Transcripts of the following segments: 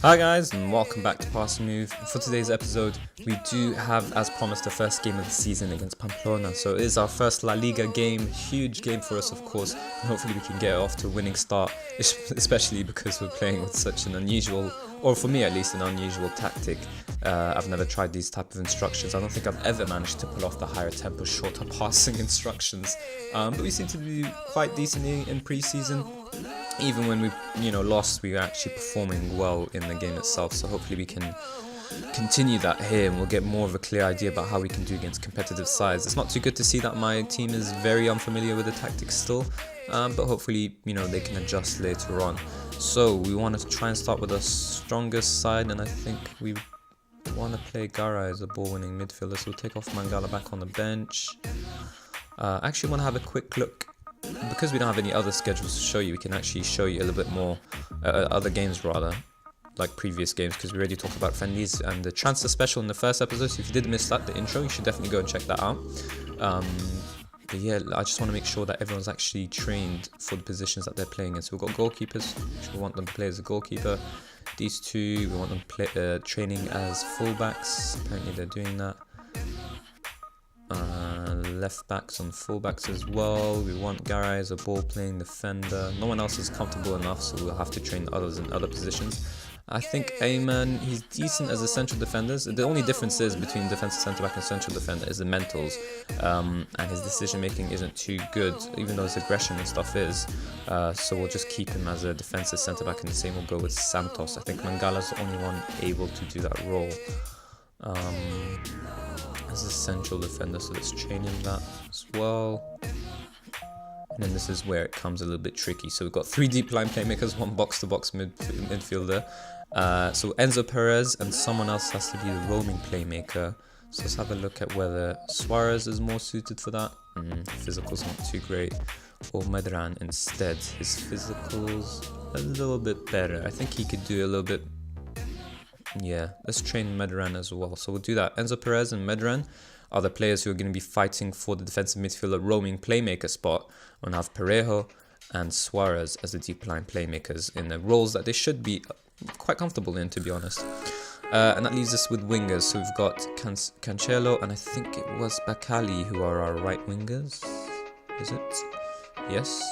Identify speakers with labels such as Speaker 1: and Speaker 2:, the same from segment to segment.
Speaker 1: Hi guys, and welcome back to Pass and Move. For today's episode, we do have, as promised, the first game of the season against Pamplona. So it is our first La Liga game, huge game for us of course, and hopefully we can get it off to a winning start, especially because we're playing with such an unusual, or for me at least, an unusual tactic. I've never tried these type of instructions. I don't think I've ever managed to pull off the higher tempo, shorter passing instructions, but we seem to be quite decent in pre-season. Even when we lost, we were actually performing well in the game itself. So hopefully we can continue that here, and we'll get more of a clear idea about how we can do against competitive sides. It's not too good to see that my team is very unfamiliar with the tactics still, but hopefully they can adjust later on. So we want to try and start with the strongest side, and I think we want to play Gara as a ball-winning midfielder. So we'll take off Mangala back on the bench. Actually want to have a quick look. Because we don't have any other schedules to show you, we can actually show you a little bit more other games rather, like previous games, because we already talked about friendlies and the transfer special in the first episode. So if you did miss that, the intro, you should definitely go and check that out. But yeah, I just want to make sure that everyone's actually trained for the positions that they're playing in. So we've got goalkeepers, which we want them to play as a goalkeeper. These two, we want them training as fullbacks. Apparently they're doing that. Left backs and full backs as well. We want Garay as a ball playing defender. No one else is comfortable enough, so we'll have to train others in other positions. I think Ayman, he's decent as a central defender. The only difference is between defensive centre back and central defender is the mentals, and his decision making isn't too good, even though his aggression and stuff is. So we'll just keep him as a defensive centre back, and the same will go with Santos. I think Mangala's the only one able to do that role. As a central defender, so let's train him that as well. And then this is where it comes a little bit tricky. So we've got 3 deep line playmakers, 1 box-to-box midfielder. So Enzo Perez and someone else has to be the roaming playmaker. So let's have a look at whether Suarez is more suited for that. Physical's not too great. Or Medran instead. His physical's a little bit better. I think he could do a little bit. Yeah, let's train Medran as well. So we'll do that. Enzo Perez and Medran are the players who are going to be fighting for the defensive midfielder roaming playmaker spot. We'll have Parejo and Suarez as the deep line playmakers in the roles that they should be quite comfortable in, to be honest. And that leaves us with wingers. So we've got Cancelo and I think it was Bakali who are our right wingers. Is it? Yes.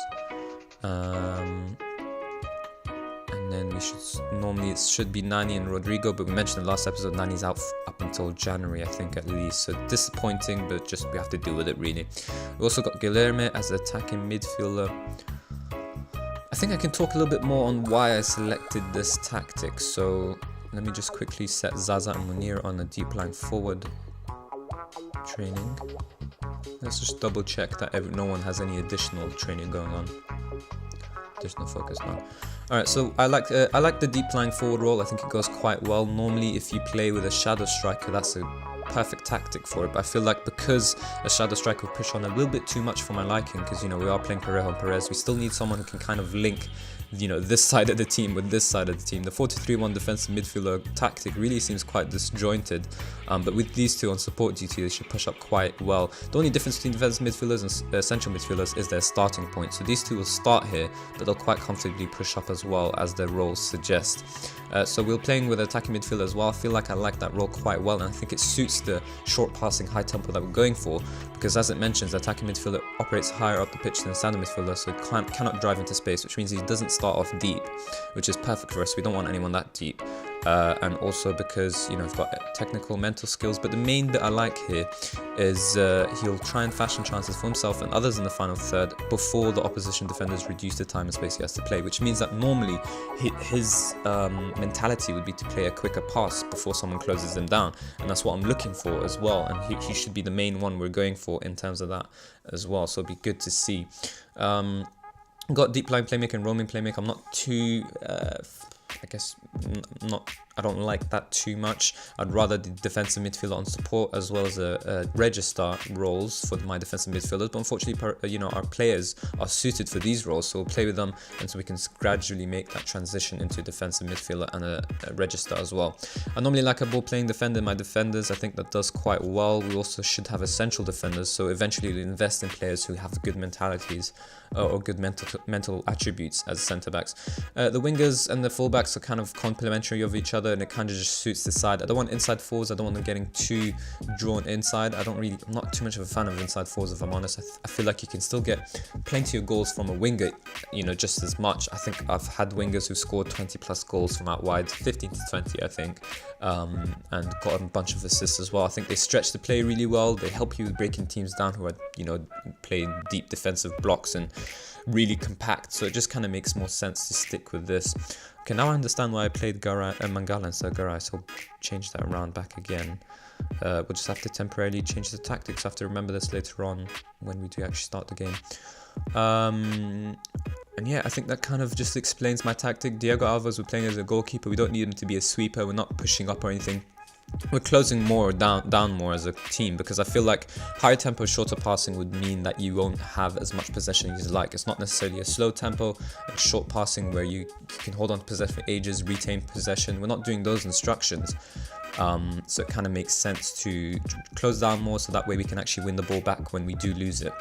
Speaker 1: And then it should be Nani and Rodrigo, but we mentioned in the last episode Nani's out up until January, I think, at least. So disappointing, but just we have to deal with it really. We also got Guilherme as the attacking midfielder. I think I can talk a little bit more on why I selected this tactic. So let me just quickly set Zaza and Munir on the deep line forward training. Let's just double check that no one has any additional training going on. Additional focus now. Alright, so I like the deep line forward role. I think it goes quite well. Normally if you play with a shadow striker, that's a perfect tactic for it, but I feel like because a shadow striker will push on a little bit too much for my liking, because we are playing Parejo and Perez, we still need someone who can kind of link this side of the team with this side of the team. The 4-2-3-1 defensive midfielder tactic really seems quite disjointed, but with these two on support duty, they should push up quite well. The only difference between defensive midfielders and central midfielders is their starting point. So these two will start here, but they'll quite comfortably push up as well, as their roles suggest. So we're playing with attacking midfielder as well. I feel like I like that role quite well, and I think it suits the short passing high tempo that we're going for, because as it mentions, the attacking midfielder operates higher up the pitch than the standard midfielder, so he cannot drive into space, which means he doesn't start off deep, which is perfect for us. We don't want anyone that deep. And also because we've got technical, mental skills, but the main bit I like here is he'll try and fashion chances for himself and others in the final third before the opposition defenders reduce the time and space he has to play, which means that normally his mentality would be to play a quicker pass before someone closes him down, and that's what I'm looking for as well, and he should be the main one we're going for in terms of that as well, so it'll be good to see. Got deep line playmaker and roaming playmaker. I'm not too I guess not I don't like that too much. I'd rather the defensive midfielder on support as well as a register roles for my defensive midfielders. But unfortunately, our players are suited for these roles, so we'll play with them, and so we can gradually make that transition into a defensive midfielder and a register as well. I normally like a ball-playing defender. My defenders, I think that does quite well. We also should have essential defenders, so eventually we'll invest in players who have good mentalities or good mental attributes as centre-backs. The wingers and the full-backs are kind of complementary of each other, and it kind of just suits the side. I don't want inside forwards. I don't want them getting too drawn inside. I'm not too much of a fan of inside forwards, if I'm honest. I feel like you can still get plenty of goals from a winger, just as much. I think I've had wingers who scored 20 plus goals from out wide, 15 to 20, I think, and got a bunch of assists as well. I think they stretch the play really well. They help you with breaking teams down who are, playing deep defensive blocks and really compact. So it just kind of makes more sense to stick with this. Okay, now I understand why I played Mangala instead of Garay, so I'll change that around back again. We'll just have to temporarily change the tactics. I have to remember this later on when we do actually start the game. And yeah, I think that kind of just explains my tactic. Diego Alves, we're playing as a goalkeeper. We don't need him to be a sweeper. We're not pushing up or anything. We're closing more down more as a team, because I feel like higher tempo, shorter passing would mean that you won't have as much possession as you like. It's not necessarily a slow tempo and short passing where you can hold on to possession for ages, retain possession. We're not doing those instructions. So it kind of makes sense to close down more, so that way we can actually win the ball back when we do lose it.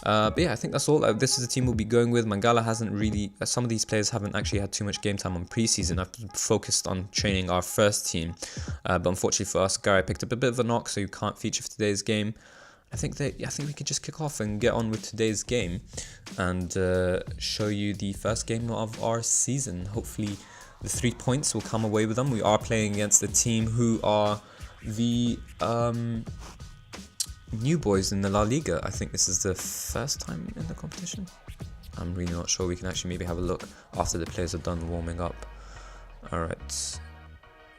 Speaker 1: But yeah, I think that's all. This is the team we'll be going with. Mangala hasn't really, some of these players haven't actually had too much game time on preseason. I've focused on training our first team, but unfortunately for us, Garay picked up a bit of a knock, so you can't feature for today's game. I think we can just kick off and get on with today's game and show you the first game of our season. Hopefully the 3 points will come away with them. We are playing against a team who are the new boys in the La Liga. I think this is the first time in the competition. I'm really not sure. We can actually maybe have a look after the players are done warming up. Alright.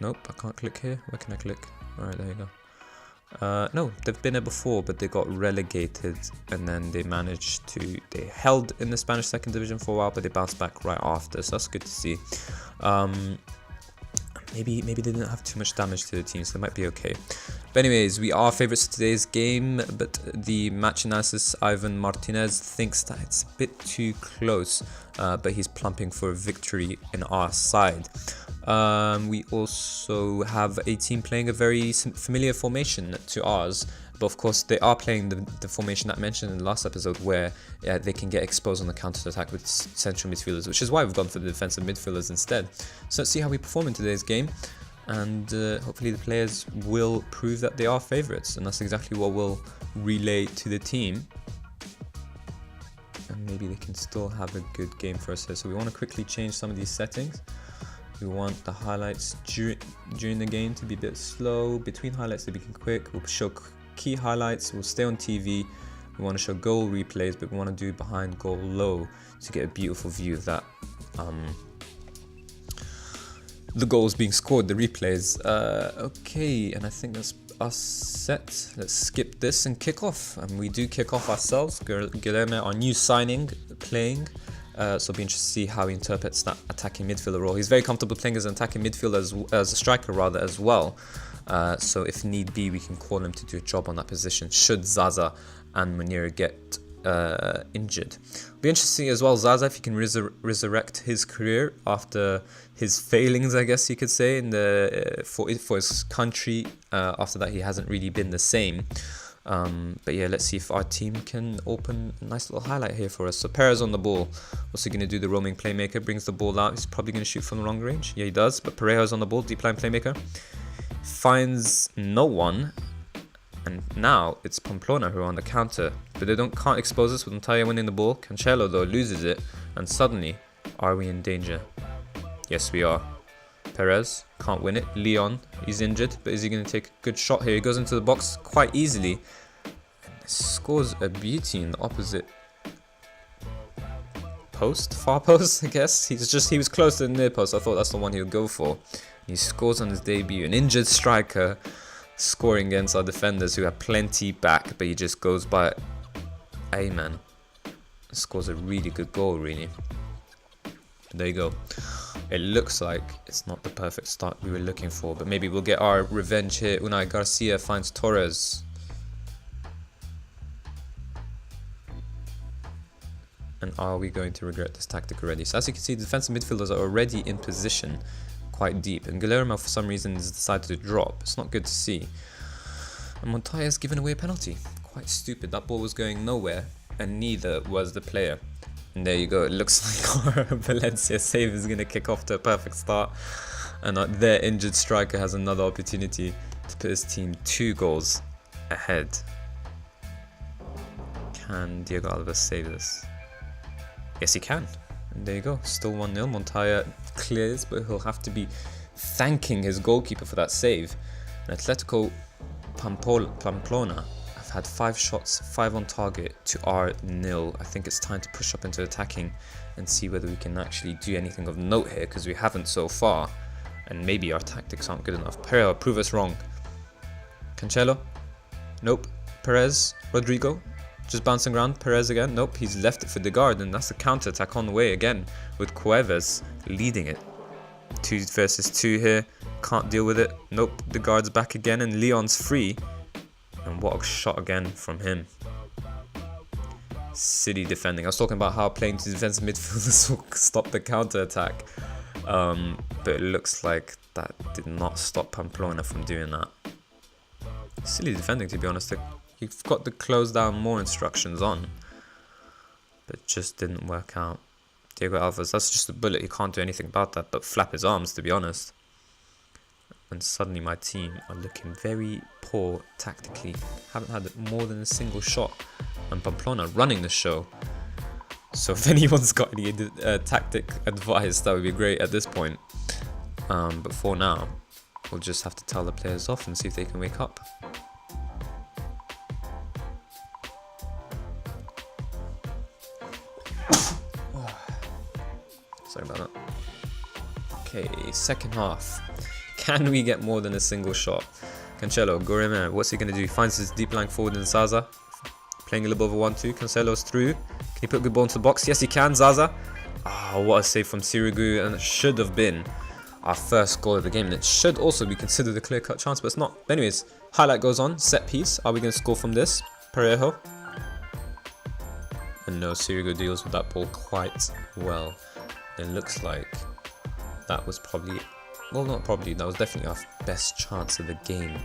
Speaker 1: Nope, I can't click here. Where can I click? Alright, there you go. No, they've been there before, but they got relegated, and then they held in the Spanish second division for a while, but they bounced back right after, so that's good to see. Maybe they didn't have too much damage to the team, so they might be okay. But anyways, we are favourites of today's game, but the match analysis, Ivan Martinez, thinks that it's a bit too close, but he's plumping for a victory in our side. We also have a team playing a very familiar formation to ours, but of course they are playing the formation that I mentioned in the last episode, where they can get exposed on the counter-attack with central midfielders, which is why we've gone for the defensive midfielders instead. So let's see how we perform in today's game, and hopefully the players will prove that they are favourites, and that's exactly what we'll relay to the team. And maybe they can still have a good game for us here. So we want to quickly change some of these settings. We want the highlights during the game to be a bit slow, between highlights to be quick. We'll show key highlights, we'll stay on TV. We want to show goal replays, but we want to do behind goal low to get a beautiful view of that. The goals being scored, the replays. Okay, and I think that's us set. Let's skip this and kick off. And we do kick off ourselves. Guilherme, our new signing, playing. So it'll be interesting to see how he interprets that attacking midfielder role. He's very comfortable playing as an attacking midfielder, as a striker rather, as well. So if need be, we can call him to do a job on that position should Zaza and Munir get injured. It'll be interesting as well, Zaza, if he can resurrect his career after his failings, I guess you could say, in for his country. After that, he hasn't really been the same. But yeah, let's see if our team can open a nice little highlight here for us. So Perez on the ball. What's he going to do? The roaming playmaker brings the ball out. He's probably going to shoot from the long range. Yeah, he does. But Parejo's on the ball. Deep line playmaker. Finds no one. And now it's Pamplona who are on the counter. But they can't expose us with Montoya winning the ball. Cancelo, though, loses it. And suddenly, are we in danger? Yes, we are. Perez can't win it. Leon, he's injured, but is he going to take a good shot here? He goes into the box quite easily and scores a beauty in the opposite post, far post, I guess. He was close to the near post. I thought that's the one he would go for. He scores on his debut. An injured striker scoring against our defenders who have plenty back, but he just goes by. Hey man, scores a really good goal, really. There you go. It looks like it's not the perfect start we were looking for, but maybe we'll get our revenge here. Unai Garcia finds Torres. And are we going to regret this tactic already? So as you can see, the defensive midfielders are already in position quite deep. And Guillermo, for some reason, has decided to drop. It's not good to see. And Montoya has given away a penalty. Quite stupid. That ball was going nowhere, and neither was the player. And there you go. It looks like our Valencia save is going to kick off to a perfect start. And their injured striker has another opportunity to put his team 2 goals ahead. Can Diego Alves save this? Yes, he can. And there you go. Still 1-0. Montoya clears, but he'll have to be thanking his goalkeeper for that save. And Atletico Pamplona have had 5 shots, 5 on target to our 0. I think it's time to push up into attacking and see whether we can actually do anything of note here, because we haven't so far. And maybe our tactics aren't good enough. Pereira, prove us wrong. Cancelo? Nope. Perez? Rodrigo? Just bouncing around. Perez again? Nope. He's left it for the guard, and that's a counter-attack on the way again, with Cuevas leading it. 2 versus 2 here. Can't deal with it. Nope. The guard's back again, and Leon's free. And what a shot again from him. City defending. I was talking about how playing to defensive midfielders will stop the counter-attack. But it looks like that did not stop Pamplona from doing that. Silly defending, to be honest. You've got to close down more instructions on, but it just didn't work out. Diego Alves, that's just a bullet. He can't do anything about that but flap his arms, to be honest. And suddenly my team are looking very poor tactically. Haven't had more than a single shot. And Pamplona running the show. So if anyone's got any tactic advice, that would be great at this point. But for now, we'll just have to tell the players off and see if they can wake up. Sorry about that. Okay, second half. Can we get more than a single shot? Cancelo, Goreme, what's he going to do? He finds his deep lying forward in Zaza. Playing a little bit of a 1-2. Cancelo's through. Can he put a good ball into the box? Yes, he can. Zaza. Ah, what a save from Sirigu. And it should have been our first goal of the game. And it should also be considered a clear-cut chance, but it's not. Anyways, highlight goes on. Set piece. Are we going to score from this? Parejo. And no, Sirigu deals with that ball quite well. It looks like that was probably, well, not probably, that was definitely our best chance of the game.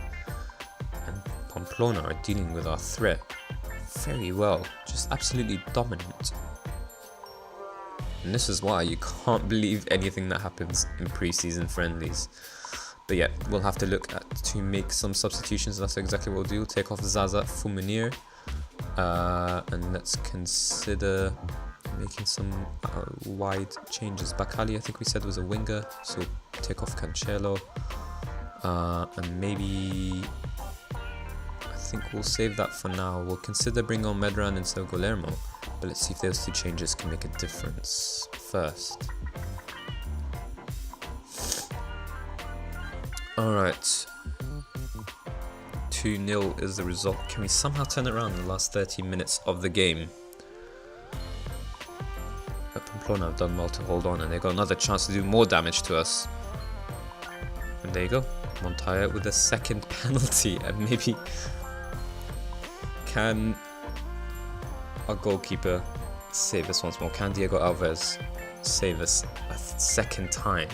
Speaker 1: And Pamplona are dealing with our threat very well, just absolutely dominant. And this is why you can't believe anything that happens in pre-season friendlies. But yeah, we'll have to look to make some substitutions. That's exactly what we'll do. We'll take off Zaza for Munir. And let's consider making some wide changes. Bakali, I think we said, was a winger, so take off Cancelo. And maybe, I think we'll save that for now. We'll consider bringing on Medran instead of Guillermo, but let's see if those 2 changes can make a difference first. Alright, 2-0 is the result. Can we somehow turn it around in the last 30 minutes of the game? But Pamplona have done well to hold on, and they've got another chance to do more damage to us. And there you go, Montoya with a second penalty, and maybe can our goalkeeper save us once more? Can Diego Alves save us a second time?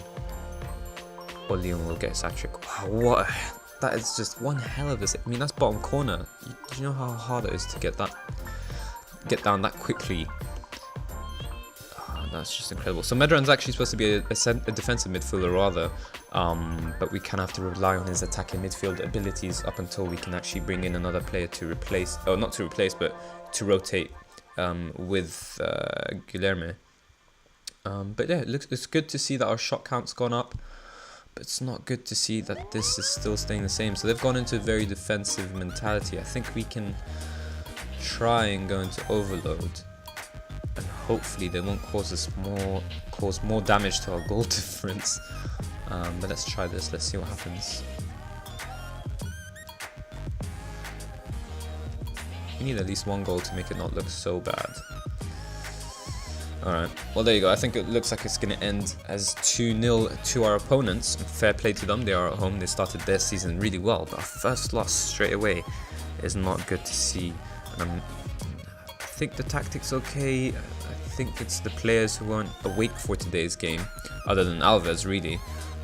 Speaker 1: Or Leon will get his hat-trick. Wow, that is just one hell of a save. I mean, that's bottom corner. Do you know how hard it is to get down that quickly? That's just incredible. So Medran's actually supposed to be a defensive midfielder rather, but we kind of have to rely on his attacking midfield abilities up until we can actually bring in another player to replace, or not to replace, but to rotate with Guilherme. But yeah, it's good to see that our shot count's gone up, but it's not good to see that this is still staying the same. So they've gone into a very defensive mentality. I think we can try and go into overload. And hopefully they won't cause more damage to our goal difference. But let's try this. Let's see what happens. We need at least 1 goal to make it not look so bad. Alright, well there you go. I think it looks like it's going to end as 2-0 to our opponents. Fair play to them, they are at home, they started their season really well, but our first loss straight away is not good to see. I think the tactic's okay. I think it's the players who weren't awake for today's game, other than Alves really.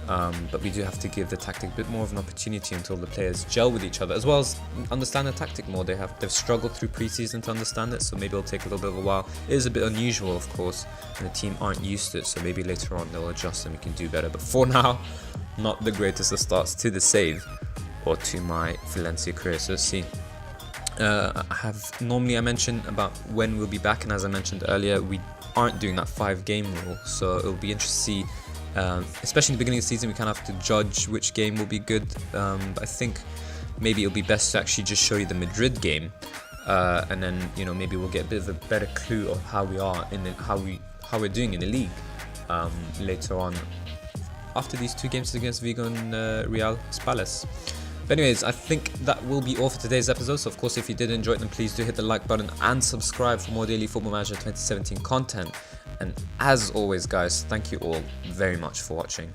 Speaker 1: But we do have to give the tactic a bit more of an opportunity until the players gel with each other, as well as understand the tactic more. They've struggled through pre-season to understand it, so maybe it'll take a little bit of a while. It is a bit unusual, of course, and the team aren't used to it, so maybe later on they'll adjust and we can do better. But for now, not the greatest of starts to the save or to my Valencia career. So let's see. Normally I mentioned about when we'll be back, and as I mentioned earlier, we aren't doing that 5-game rule, so it'll be interesting to see. Especially in the beginning of the season, we kind of have to judge which game will be good. But I think maybe it'll be best to actually just show you the Madrid game, and then maybe we'll get a bit of a better clue of how we are in how we're doing in the league later on after these 2 games against Vigo and Real Palace. But anyways, I think that will be all for today's episode. So of course, if you did enjoy it, then please do hit the like button and subscribe for more daily Football Manager 2017 content. And as always, guys, thank you all very much for watching.